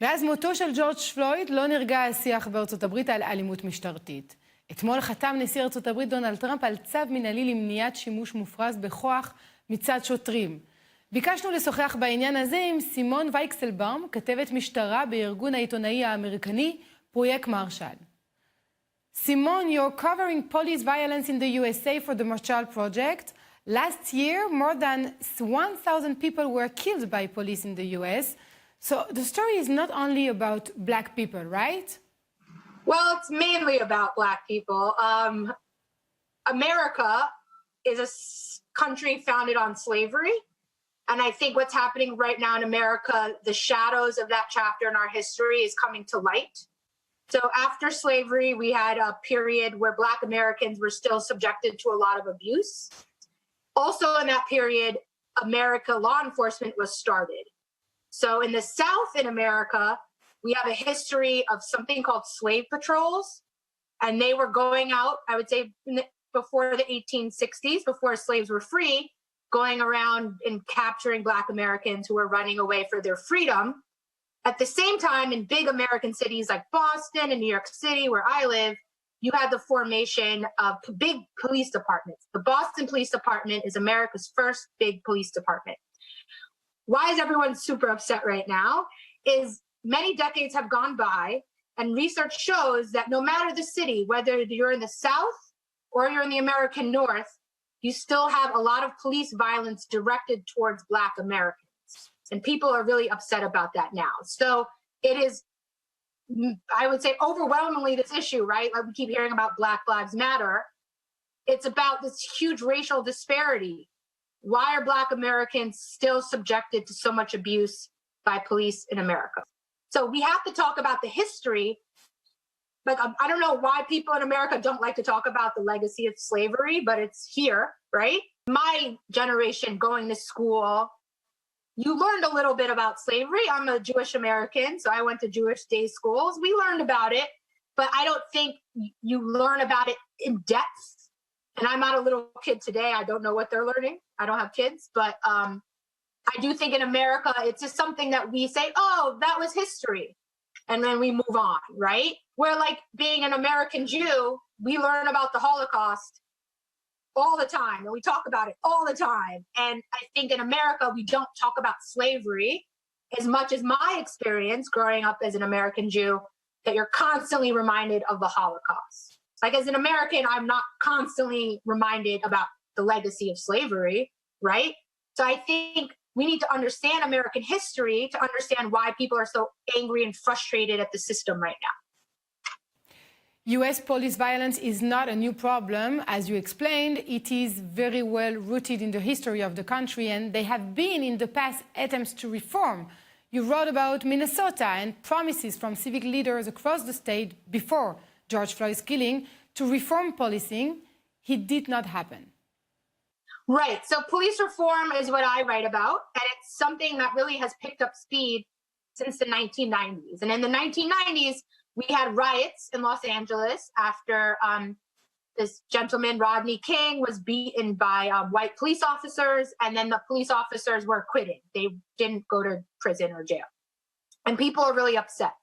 מאז מותו של ג'ורג' פלויד לא נרגע השיח בארצות הברית על אלימות משטרתית. אתמול חתם נשיא ארצות הברית דונלד טראמפ על צו מנהלי למניעת שימוש מופרז בכוח מצד שוטרים. ביקשנו לשוחח בעניין הזה עם סימון וייקסלבאום, כתבת משטרה בארגון העיתונאי האמריקני פרויקט מרשל. Simon, you're covering police violence in the USA for the Marshall Project. Last year, more than 1,000 people were killed by police in the US. So the story is not only about black people, right? Well, it's mainly about black people. America is a country founded on slavery. And I think what's happening right now in America, the shadows of that chapter in our history is coming to light. So after slavery, we had a period where black Americans were still subjected to a lot of abuse. Also in that period, America law enforcement was started. So in the South in America, we have a history of something called slave patrols. And they were going out, I would say before the 1860s, before slaves were free, going around and capturing black Americans who were running away for their freedom. At the same time, in big American cities like Boston and New York City, where I live, you had the formation of big police departments. The Boston Police Department is America's first big police department. Why is everyone super upset right now? Is many decades have gone by, and research shows that no matter the city, whether you're in the South or you're in the American North, you still have a lot of police violence directed towards black Americans. And people are really upset about that now. So it is, I would say, overwhelmingly this issue, right? Like we keep hearing about Black Lives Matter. It's about this huge racial disparity. Why are black Americans still subjected to so much abuse by police in America? So we have to talk about the history. Like, I don't know why people in America don't like to talk about the legacy of slavery, but it's here, right? My generation going to school, you learned a little bit about slavery. I'm a Jewish American, so I went to Jewish day schools. We learned about it, but I don't think you learn about it in depth. And I'm not a little kid today. I don't know what they're learning. I don't have kids, but I do think in America, it's just something that we say, oh, that was history. And then we move on, right? Where like being an American Jew, we learn about the Holocaust all the time, and we talk about it all the time. And I think in America, we don't talk about slavery as much as my experience growing up as an American Jew, that you're constantly reminded of the Holocaust. Like as an American, I'm not constantly reminded about the legacy of slavery, right? So I think we need to understand American history to understand why people are so angry and frustrated at the system right now. US police violence is not a new problem. As you explained, it is very well rooted in the history of the country, and there have been in the past attempts to reform. You wrote about Minnesota and promises from civic leaders across the state before George Floyd's killing to reform policing. It did not happen. Right. So police reform is what I write about, and it's something that really has picked up speed since the 1990s. And in the 1990s, we had riots in Los Angeles after this gentleman, Rodney King, was beaten by white police officers, and then the police officers were acquitted. They didn't go to prison or jail. And people are really upset.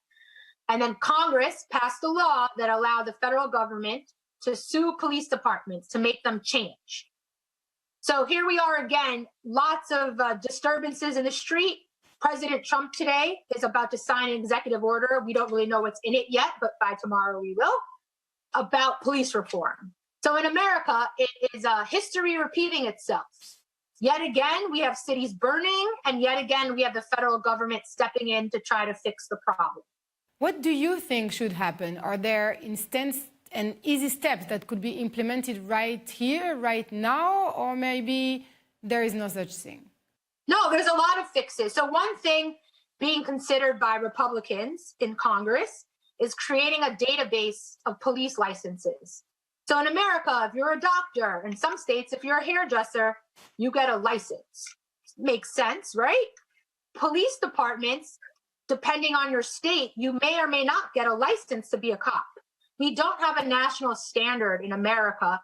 And then Congress passed a law that allowed the federal government to sue police departments to make them change. So here we are again, lots of disturbances in the street. President Trump today is about to sign an executive order. We don't really know what's in it yet, but by tomorrow we will, about police reform. So in America, it is history repeating itself. Yet again, we have cities burning, and yet again, we have the federal government stepping in to try to fix the problem. What do you think should happen? Are there instant and easy steps that could be implemented right here, right now, or maybe there is no such thing? No, there's a lot of fixes. So one thing being considered by Republicans in Congress is creating a database of police licenses. So in America, if you're a doctor, in some states, if you're a hairdresser, you get a license. Makes sense, right? Police departments, depending on your state, you may or may not get a license to be a cop. We don't have a national standard in America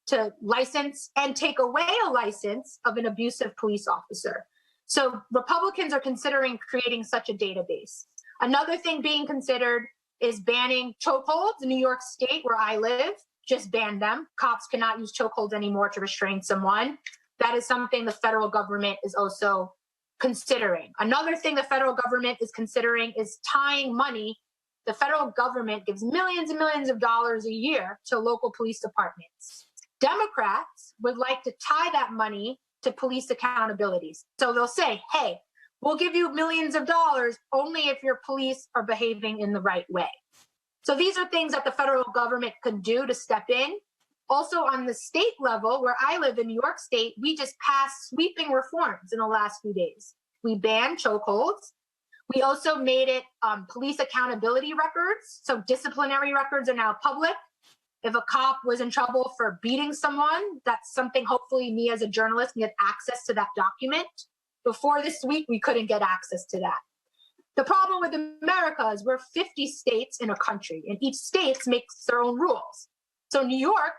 to license and take away a license of an abusive police officer. So Republicans are considering creating such a database. Another thing being considered is banning chokeholds in New York State, where I live. Just banned them. Cops cannot use chokeholds anymore to restrain someone. That is something the federal government is also considering. Another thing the federal government is considering is tying money. The federal government gives millions and millions of dollars a year to local police departments. Democrats would like to tie that money to police accountabilities. So they'll say, hey, we'll give you millions of dollars only if your police are behaving in the right way. So these are things that the federal government can do to step in. Also on the state level, where I live in New York State, we just passed sweeping reforms in the last few days. We banned chokeholds. We also made it police accountability records. So disciplinary records are now public. If a cop was in trouble for beating someone, that's something hopefully me as a journalist can get access to that document. Before this week, we couldn't get access to that. The problem with America is we're 50 states in a country, and each state makes their own rules. So New York,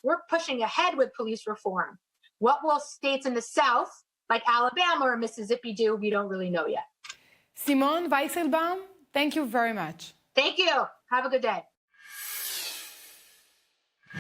we're pushing ahead with police reform. What will states in the South, like Alabama or Mississippi, do? We don't really know yet. Simone Weisselbaum, thank you very much. Thank you. Have a good day.